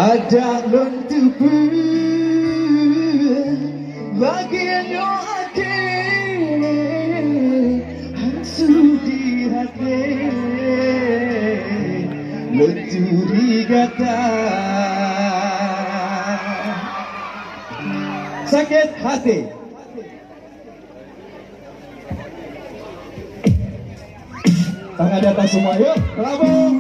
Ada lentubu bagian yo ake hansu di hati lenturi kata sakit hati. Tangan di atas semua, yuk, bravo.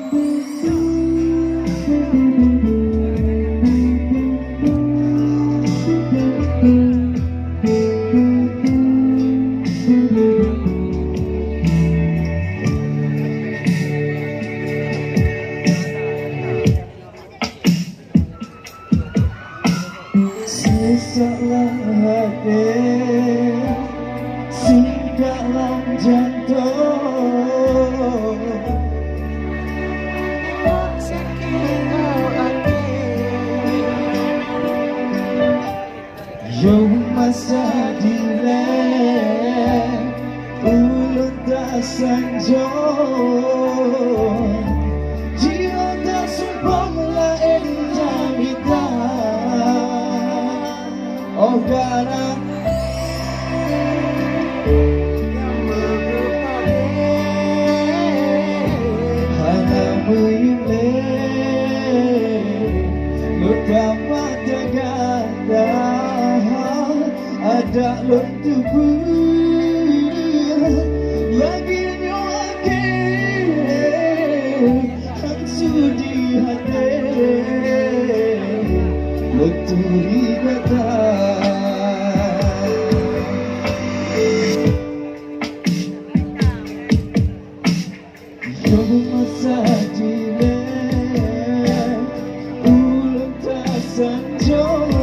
Sesaklah hati dalam jantung yo masa dilek ulut tak sanjung jiwa tak sumpah lain jamita oh karena ada lentubu lagi nyoake hansu di hati lenturi kata yo masa dilek ulun tak sanjung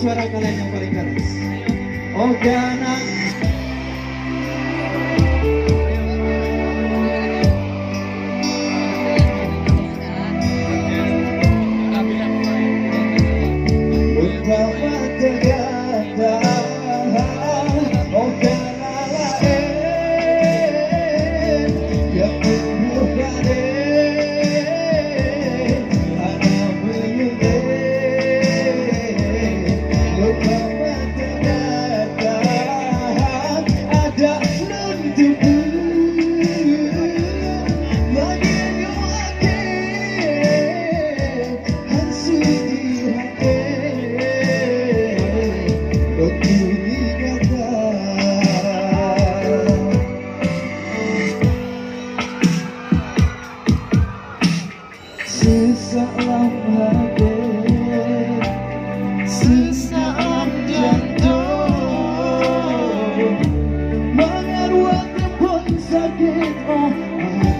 suara kalian yang paling keras. Oh karena beberapa tergata oh karena lain yang menyukai sesalam hati, sesalam jantung, mengeruak pun sakit oh.